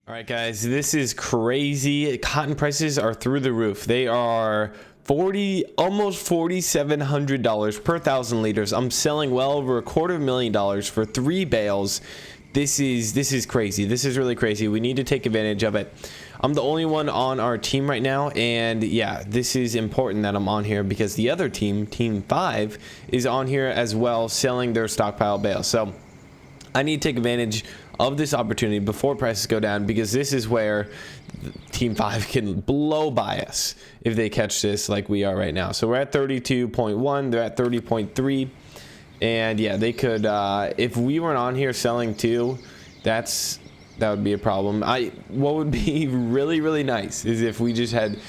All right, guys, this is crazy. Cotton prices are through the roof. They are almost $4,700 per 1,000 liters. I'm selling well over $250,000 for 3 bales. This is crazy. This is really crazy. We need to take advantage of it. I'm the only one on our team right now, and yeah, this is important that I'm on here because the other team, Team 5, is on here as well, selling their stockpile bales. So I need to take advantage of this opportunity before prices go down, because this is where Team 5 can blow by us if they catch this like we are right now. So we're at 32.1, they're at 30.3, and yeah, they could if we weren't on here selling too, that would be a problem. What would be really nice is if we just had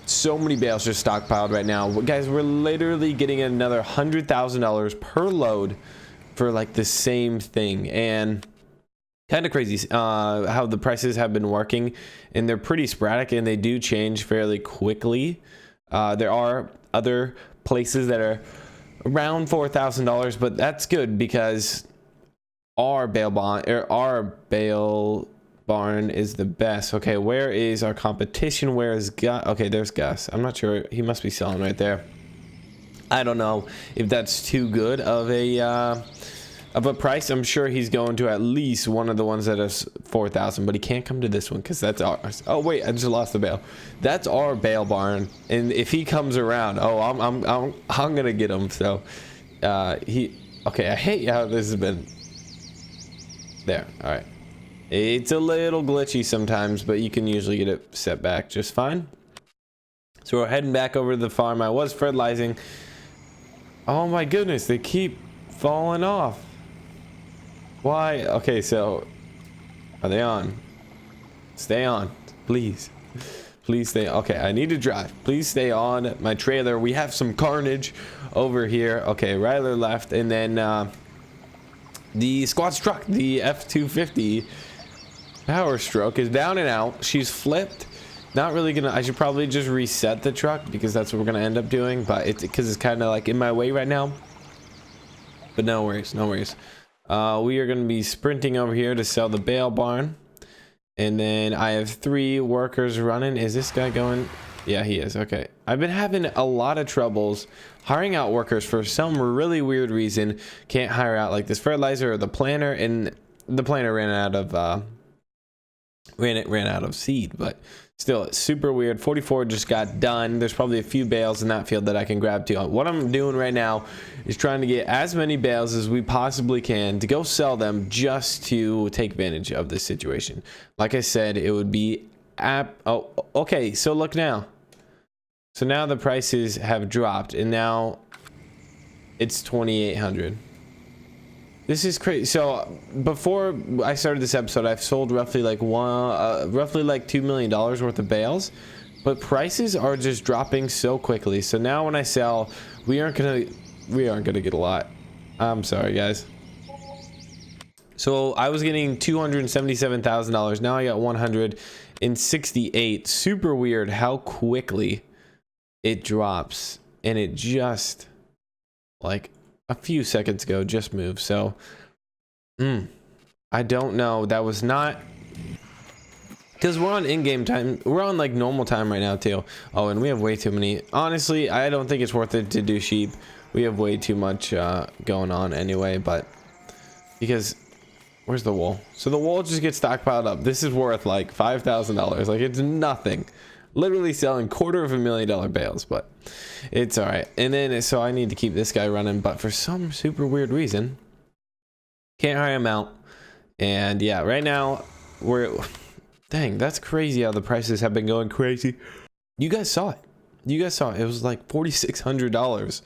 so many bales just stockpiled right now. Guys, we're literally getting another $100,000 per load for like the same thing, and kind of crazy how the prices have been working, and they're pretty sporadic and they do change fairly quickly. There are other places that are around $4,000, but that's good because our bale barn is the best. Okay, where is our competition? Where is Gus? Okay, there's Gus. I'm not sure. He must be selling right there. I don't know if that's too good of a price. I'm sure he's going to at least one of the ones that is 4,000, but he can't come to this one because that's ours. Oh wait, I just lost the bale. That's our bale barn, and if he comes around, oh, I'm gonna get him. So okay, I hate how this has been there. All right, it's a little glitchy sometimes, but you can usually get it set back just fine. So we're heading back over to the farm. I was fertilizing. Oh my goodness, they keep falling off. Why? Okay, so are they on? Stay on, please. Please stay. Okay, I need to drive. Please stay on my trailer. We have some carnage over here. Okay, Ryler left, and then the squad's truck, the F250 Power Stroke, is down and out. She's flipped. Not really gonna. I should probably just reset the truck because that's what we're gonna end up doing. But it's because it's kind of like in my way right now. But no worries, no worries. We are going to be sprinting over here to sell the bale barn, and then I have 3 workers running. Is this guy going? Yeah, he is. Okay, I've been having a lot of troubles hiring out workers for some really weird reason. Can't hire out like this fertilizer or the planter, and the planter ran out of seed. But still, it's super weird. 44 just got done. There's probably a few bales in that field that I can grab to. What I'm doing right now is trying to get as many bales as we possibly can to go sell them, just to take advantage of this situation. Like I said, it would be oh, okay, so look now. So now the prices have dropped, and now it's 2,800. This is crazy. So before I started this episode, I've sold roughly like $2 million worth of bales, but prices are just dropping so quickly. So now when I sell, we aren't gonna get a lot. I'm sorry, guys. So I was getting $277,000. Now I got 168. Super weird how quickly it drops, and it just like a few seconds ago just moved. So I don't know. That was not because we're on in-game time. We're on like normal time right now too. Oh, and we have way too many. Honestly, I don't think it's worth it to do sheep. We have way too much going on anyway. But because where's the wool? So the wool just gets stockpiled up. This is worth like $5,000. Like, it's nothing. Literally selling $250,000 bales, but it's all right. And then so I need to keep this guy running, but for some super weird reason can't hire him out. And yeah, right now dang, that's crazy how the prices have been going crazy. You guys saw it. It was like $4,600,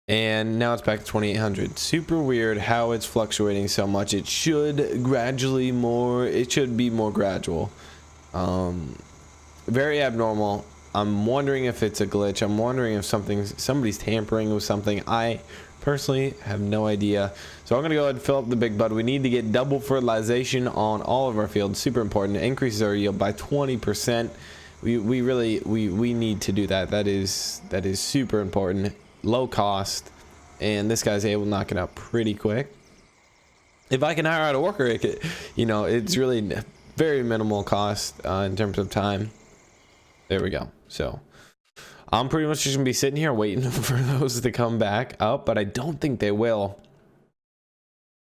and now it's back to 2,800. Super weird how it's fluctuating so much. It should be more gradual. Very abnormal. I'm wondering if it's a glitch. I'm wondering if somebody's tampering with something. I personally have no idea. So I'm gonna go ahead and fill up the big bud. We need to get double fertilization on all of our fields. Super important. It increases our yield by 20%. We need to do that. That is super important. Low cost, and this guy's able to knock it out pretty quick. If I can hire out a worker, it's really very minimal cost in terms of time. There we go. So I'm pretty much just gonna be sitting here waiting for those to come back up, but I don't think they will.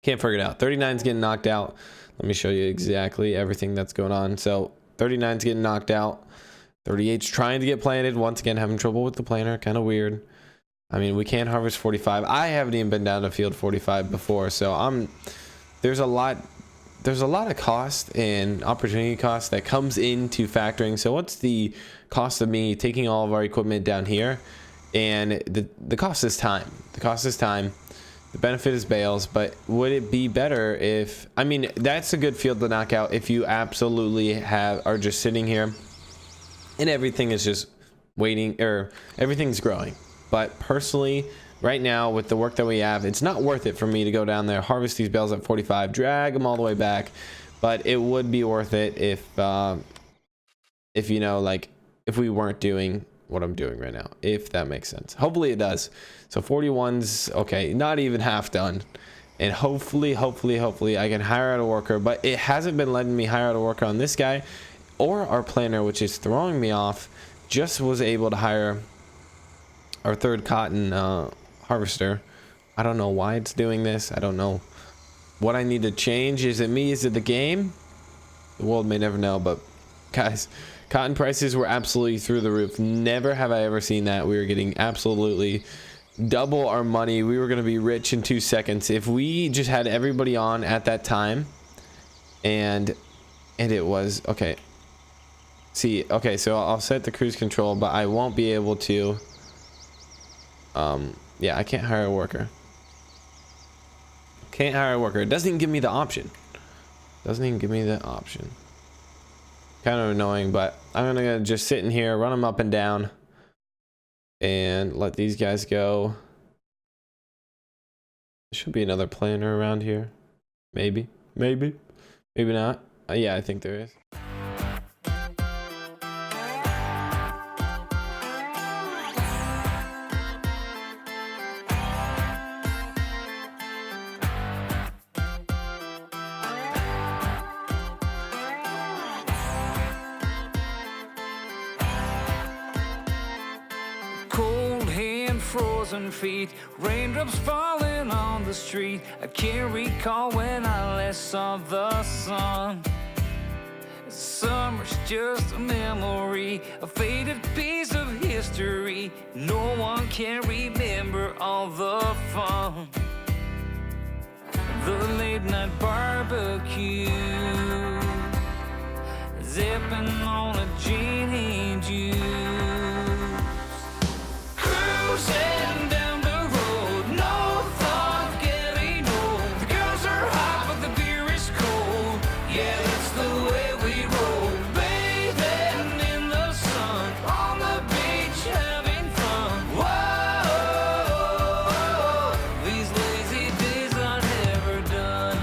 Can't figure it out. 39's getting knocked out. Let me show you exactly everything that's going on. So 39's getting knocked out. 38's trying to get planted. Once again, having trouble with the planter. Kind of weird. I mean, we can't harvest 45. I haven't even been down to field 45 before, so there's a lot of cost and opportunity cost that comes into factoring. So what's the cost of me taking all of our equipment down here? And the cost is time. The cost is time. The benefit is bales, but would it be better if, I mean, that's a good field to knock out if you absolutely are just sitting here and everything is just waiting, or everything's growing. But personally, right now with the work that we have, it's not worth it for me to go down there, harvest these bales at 45, drag them all the way back. But it would be worth it if you know, like, if we weren't doing what I'm doing right now, if that makes sense. Hopefully it does. So 41's okay, not even half done, and hopefully I can hire out a worker, but it hasn't been letting me hire out a worker on this guy or our planner, which is throwing me off. Just was able to hire our third cotton harvester. I don't know why it's doing this. I don't know what I need to change. Is it me? Is it the game? The world may never know. But guys, cotton prices were absolutely through the roof. Never have I ever seen that. We were getting absolutely double our money. We were going to be rich in 2 seconds if we just had everybody on at that time. And it was okay. See, okay, so I'll set the cruise control, but I won't be able to. Yeah, I can't hire a worker. Can't hire a worker. It doesn't even give me the option. Doesn't even give me the option. Kind of annoying, but I'm gonna just sit in here, run them up and down, and let these guys go. There should be another planner around here. Maybe not. Yeah, I think there is. Cold hand, frozen feet, raindrops falling on the street. I can't recall when I last saw the sun. Summer's just a memory, a faded piece of history. No one can remember all the fun. The late night barbecue, zipping on a gin and juice. Cruising down the road, no thought getting old. The girls are hot, but the beer is cold. Yeah, that's the way we roll. Bathing in the sun, on the beach having fun. Whoa, these lazy days are never done.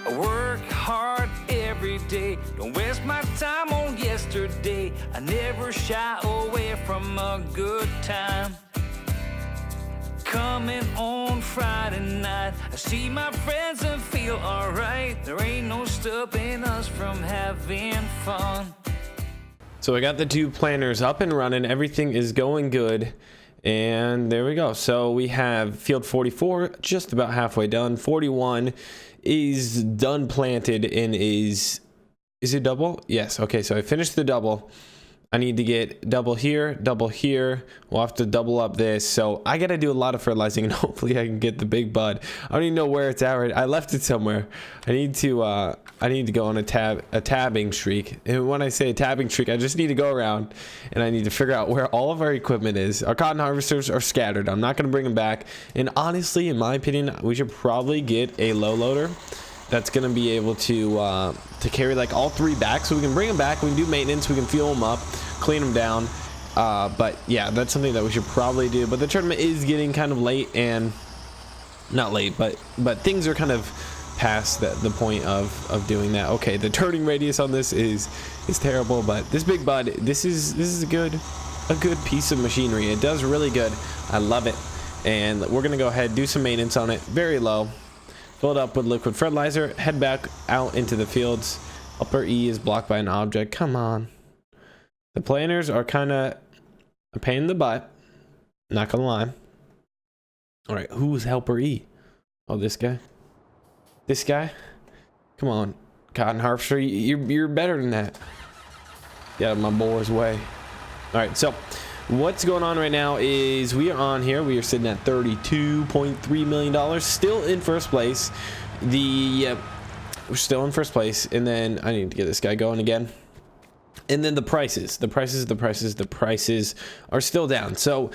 I work hard every day, don't waste my time on yesterday. I never shy away from a good time. Coming on Friday night, I see my friends and feel alright. There ain't no stopping us from having fun. So I got the 2 planners up and running. Everything is going good. And there we go. So we have field 44 just about halfway done. 41 is done planted and is it double? Yes. Okay, so I finished the double. I need to get double here, double here. We'll have to double up this. So I got to do a lot of fertilizing, and hopefully I can get the big bud. I don't even know where it's at. Right? I left it somewhere. I need to go on a tabbing streak. And when I say a tabbing streak, I just need to go around and I need to figure out where all of our equipment is. Our cotton harvesters are scattered. I'm not going to bring them back. And honestly, in my opinion, we should probably get a low loader that's going to be able to carry like all 3 back, so we can bring them back, we can do maintenance, we can fuel them up, clean them down. But yeah, that's something that we should probably do. But the tournament is getting kind of late, and not late, but things are kind of past the point of doing that. Okay, the turning radius on this is terrible, but this big bud, this is good. a good piece of machinery. It does really good. I love it. And we're gonna go ahead, do some maintenance on it, very low. Fill it up with liquid fertilizer, head back out into the fields. Upper E is blocked by an object. Come on. The planters are kind of a pain in the butt, not gonna lie. All right, who's helper E? Oh, this guy. This guy. Come on, cotton harvester, you're better than that. Get out of my boy's way. All right, so what's going on right now is we are on here. We are sitting at $32.3 million, still in first place. We're still in first place, and then I need to get this guy going again. And then the prices are still down. So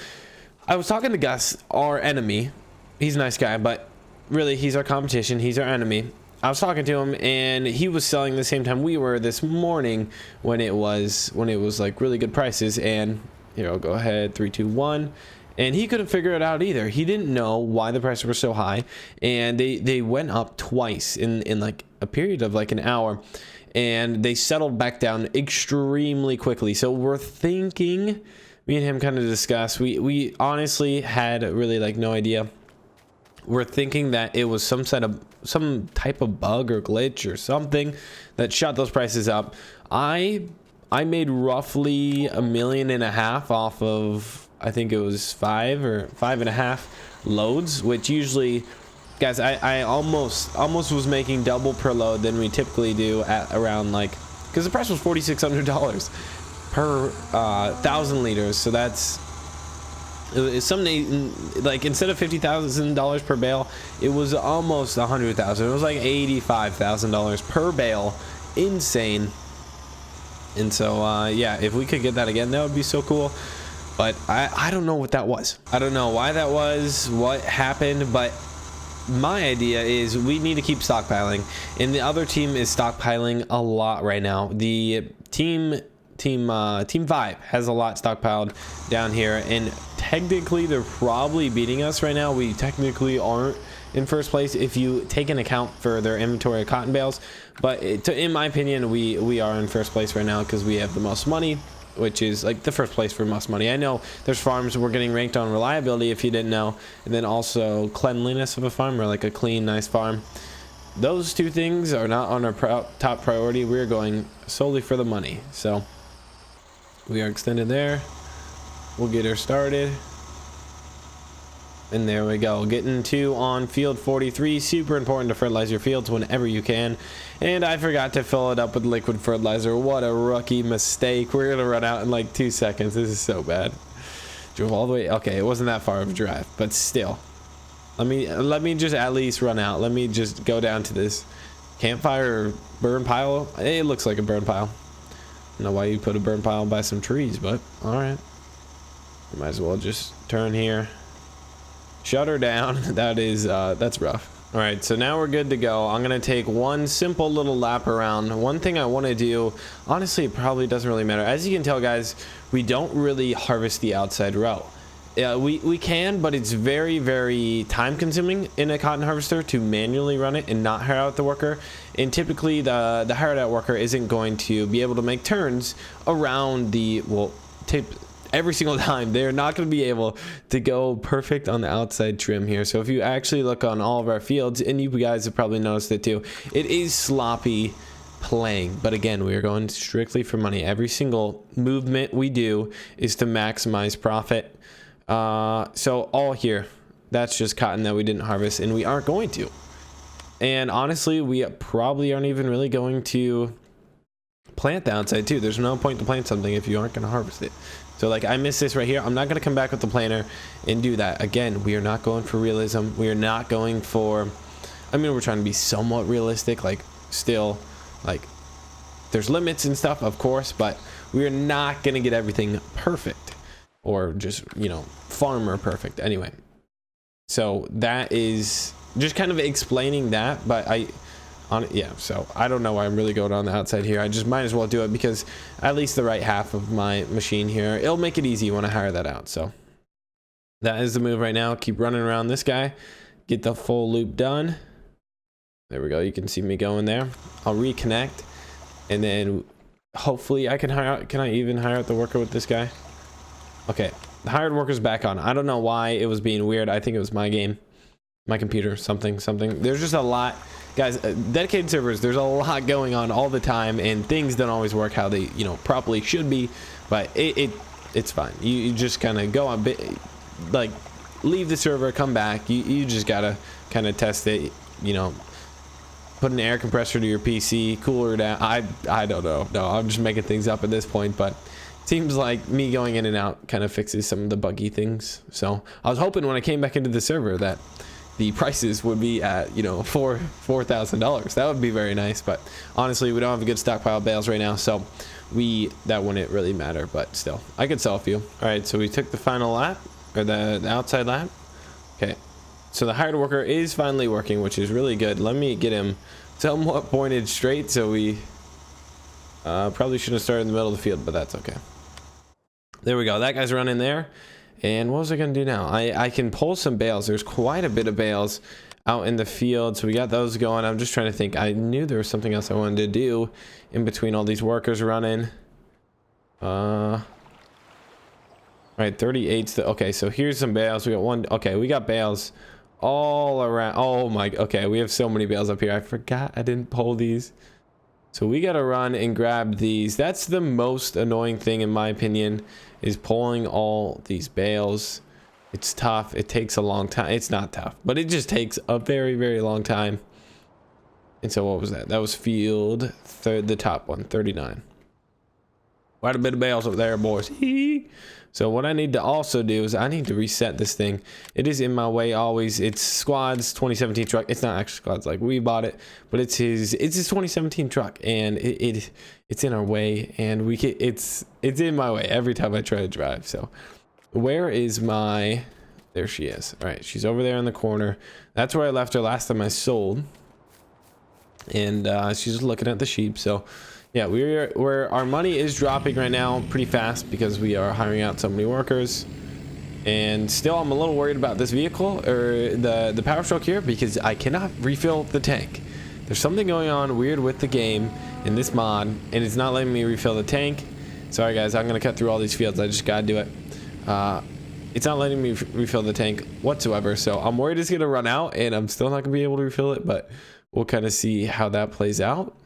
I was talking to Gus, our enemy. He's a nice guy, but really he's our competition. He's our enemy. I was talking to him, and he was selling the same time we were this morning when it was like really good prices. And here, I'll go ahead, 3, 2, 1. And he couldn't figure it out either. He didn't know why the prices were so high, and they went up twice in like a period of like an hour, and they settled back down extremely quickly. So we're thinking, me and him kind of discussed, we honestly had really like no idea. We're thinking that it was some type of bug or glitch or something that shot those prices up. I made roughly $1.5 million off of, I think it was 5 or 5.5 loads, which usually, guys, I almost was making double per load than we typically do at around, like, because the price was $4,600 per 1,000 liters. So that's some, like, instead of $50,000 per bale, it was almost $100,000. It was like $85,000 per bale. Insane. And so yeah, if we could get that again, that would be so cool. But I don't know what that was. I don't know why that was, what happened, but my idea is we need to keep stockpiling, and the other team is stockpiling a lot right now. The team 5 has a lot stockpiled down here, and technically they're probably beating us right now. We technically aren't in first place if you take an account for their inventory of cotton bales, but in my opinion, we are in first place right now because we have the most money, which is like the first place for most money. I know there's farms we're getting ranked on reliability, if you didn't know, and then also cleanliness of a farm, or like a clean, nice farm. Those two things are not on our top priority. We're going solely for the money. So we are extended there. We'll get her started. And there we go, getting 2 on field 43. Super important to fertilize your fields whenever you can. And I forgot to fill it up with liquid fertilizer. What a rookie mistake. We're gonna run out in like 2 seconds. This is so bad. Drove all the way. Okay, it wasn't that far of a drive, but still, let me just at least run out. Let me just go down to this campfire or burn pile. It looks like a burn pile. I don't know why you put a burn pile by some trees, but all right, might as well just turn here. Shut her down. That's rough. All right, so now we're good to go. I'm gonna take one simple little lap around. One thing I want to do, honestly, it probably doesn't really matter. As you can tell, guys, we don't really harvest the outside row. We can, but it's very, very time consuming in a cotton harvester to manually run it and not hire out the worker. And typically the hired out worker isn't going to be able to make turns around the, well, every single time. They're not going to be able to go perfect on the outside trim here. So if you actually look on all of our fields, and you guys have probably noticed it too, it is sloppy playing. But again, we are going strictly for money. Every single movement we do is to maximize profit. So all here, that's just cotton that we didn't harvest, and we aren't going to. And honestly, we probably aren't even really going to plant the outside too. There's no point to plant something if you aren't going to harvest it. So like, I missed this right here. I'm not going to come back with the planter and do that. Again, we are not going for realism. We are not going for, I mean, we're trying to be somewhat realistic, like still, like there's limits and stuff, of course, but we are not going to get everything perfect, or just, you know, farmer perfect anyway. So that is just kind of explaining that, but yeah, so I don't know why I'm really going on the outside here. I just might as well do it because at least the right half of my machine here, it'll make it easy when I hire that out. So that is the move right now. Keep running around this guy, get the full loop done. There we go. You can see me going there. I'll reconnect, and then hopefully I can hire out. Can I even hire out the worker with this guy? Okay, the hired workers back on. I don't know why it was being weird. I think it was my game, my computer, something. There's just a lot, guys. Dedicated servers, there's a lot going on all the time, and things don't always work how they, you know, properly should be. But it's fine. You just kind of go on bit, like leave the server, come back. You just gotta kind of test it. You know, put an air compressor to your PC, cooler it down. I don't know. No, I'm just making things up at this point, but. Seems like me going in and out kind of fixes some of the buggy things. So I was hoping when I came back into the server that the prices would be at, you know, $4,000. That would be very nice. But honestly, we don't have a good stockpile of bales right now, so that wouldn't really matter. But still, I could sell a few. All right, so we took the final lap, or the outside lap. Okay, so the hired worker is finally working, which is really good. Let me get him somewhat pointed straight, so we probably should have started in the middle of the field, but that's okay. There we go. That guy's running there. And what was I going to do now? I can pull some bales. There's quite a bit of bales out in the field. So we got those going. I'm just trying to think. I knew there was something else I wanted to do in between all these workers running. All right, 38's okay, so here's some bales. We got one. Okay, we got bales all around. Oh my. Okay, we have so many bales up here. I forgot I didn't pull these. So we got to run and grab these. That's the most annoying thing, in my opinion, is pulling all these bales. It's tough. It takes a long time. It's not tough, but it just takes a very, very long time. And so what was that? That was field third, the top one, 39. Quite a bit of bales up there, boys. So what I need to also do is I need to reset this thing. It is in my way always. It's Squad's 2017 truck. It's not actually Squad's, like we bought it, but it's his 2017 truck, and it's in our way, and it's in my way every time I try to drive. So where is my, there she is. All right, she's over there in the corner. That's where I left her last time I sold, and she's just looking at the sheep. So yeah, we're our money is dropping right now pretty fast because we are hiring out so many workers. And still, I'm a little worried about this vehicle, or the power stroke here, because I cannot refill the tank. There's something going on weird with the game in this mod, and it's not letting me refill the tank. Sorry guys, I'm gonna cut through all these fields. I just gotta do it. It's not letting me refill the tank whatsoever, so I'm worried it's gonna run out, and I'm still not gonna be able to refill it. But we'll kind of see how that plays out.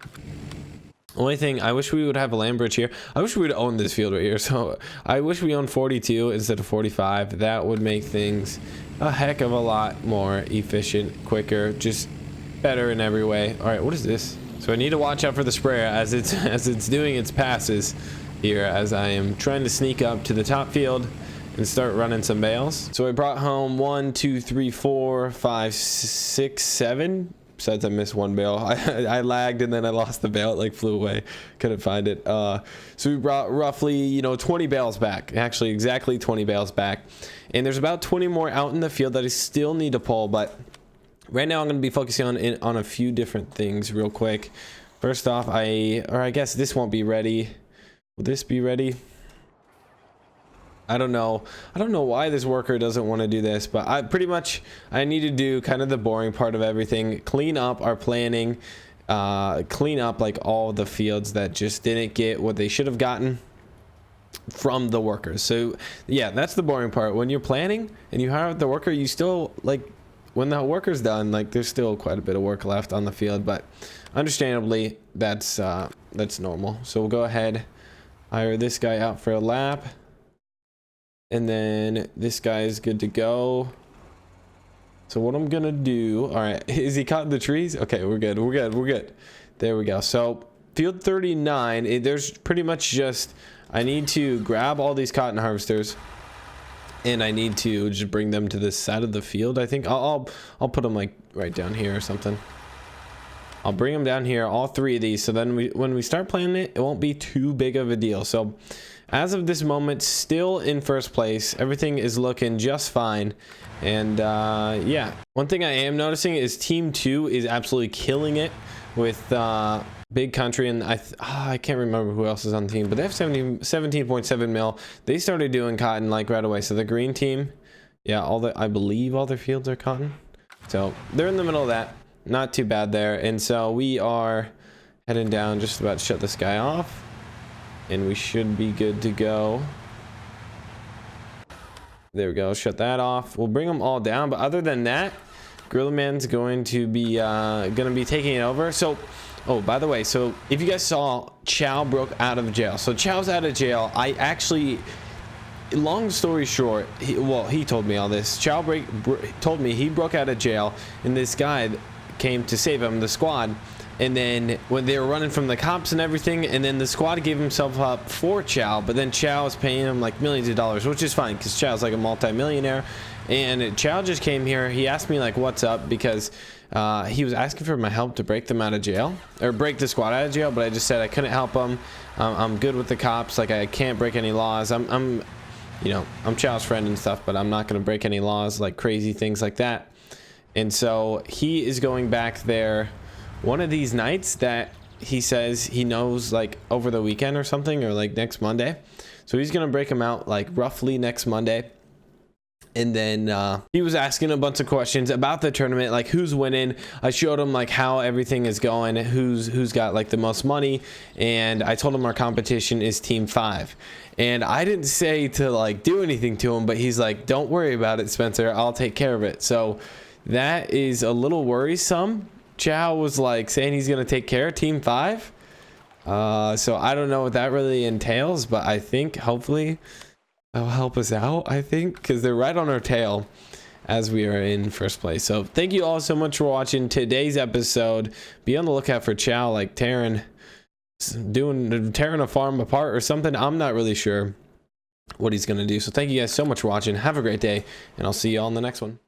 Only thing, I wish we would have a land bridge here. I wish we would own this field right here. So I wish we owned 42 instead of 45. That would make things a heck of a lot more efficient, quicker, just better in every way. All right, what is this? So I need to watch out for the sprayer as it's doing its passes here, as I am trying to sneak up to the top field and start running some bales. So I brought home 1, 2, 3, 4, 5, 6, 7. Besides, I missed one bale. I lagged, and then I lost the bale. It like flew away. Couldn't find it. So we brought roughly, you know, 20 bales back. Actually, exactly 20 bales back. And there's about 20 more out in the field that I still need to pull. But right now, I'm going to be focusing on a few different things real quick. First off, I guess this won't be ready. Will this be ready? I don't know why this worker doesn't want to do this, but I need to do kind of the boring part of everything. Clean up our planning, clean up like all the fields that just didn't get what they should have gotten from the workers. So yeah, that's the boring part. When you're planning and you hire out the worker, you still, like, when the worker's done, like, there's still quite a bit of work left on the field, but understandably that's normal. So we'll go ahead, hire this guy out for a lap. And then this guy is good to go. So what I'm gonna do, all right, is he caught in the trees? Okay, we're good. There we go. So field 39, there's pretty much just, I need to grab all these cotton harvesters, and I need to just bring them to this side of the field. I think I'll put them like right down here or something. I'll bring them down here, all 3 of these. So then when we start playing it won't be too big of a deal. So as of this moment, still in first place. Everything is looking just fine. And yeah, one thing I am noticing is Team 2 is absolutely killing it with Big Country, and I can't remember who else is on the team, but they have 17.7 mil. They started doing cotton like right away. So the green team, yeah, I believe all their fields are cotton. So they're in the middle of that. Not too bad there. And so we are heading down, just about to shut this guy off. And we should be good to go. There we go. Shut that off. We'll bring them all down. But other than that, Gorilla Man's going to be taking it over. So, oh, by the way, so if you guys saw, Chow broke out of jail. So Chow's out of jail. I actually, long story short, he told me all this. Chow told me he broke out of jail, and this guy came to save him, the squad. And then when they were running from the cops and everything, and then the squad gave himself up for Chow, but then Chow is paying him like millions of dollars, which is fine because Chow's like a multi-millionaire. And Chow just came here. He asked me like, what's up? Because he was asking for my help to break them out of jail, or break the squad out of jail. But I just said I couldn't help him. I'm good with the cops. Like, I can't break any laws. I'm Chow's friend and stuff, but I'm not going to break any laws, like crazy things like that. And so he is going back there one of these nights that he says he knows, like over the weekend or something, or like next Monday. So he's gonna break him out like roughly next Monday. And then he was asking a bunch of questions about the tournament, like who's winning. I showed him like how everything is going, who's got like the most money, and I told him our competition is team 5. And I didn't say to like do anything to him, but he's like, don't worry about it, Spencer, I'll take care of it. So that is a little worrisome. Chow was like saying he's gonna take care of team 5. So I don't know what that really entails, but I think hopefully that'll help us out, I think, because they're right on our tail as we are in first place. So thank you all so much for watching today's episode. Be on the lookout for Chow like tearing a farm apart or something. I'm not really sure what he's gonna do. So thank you guys so much for watching. Have a great day, and I'll see you all in the next one.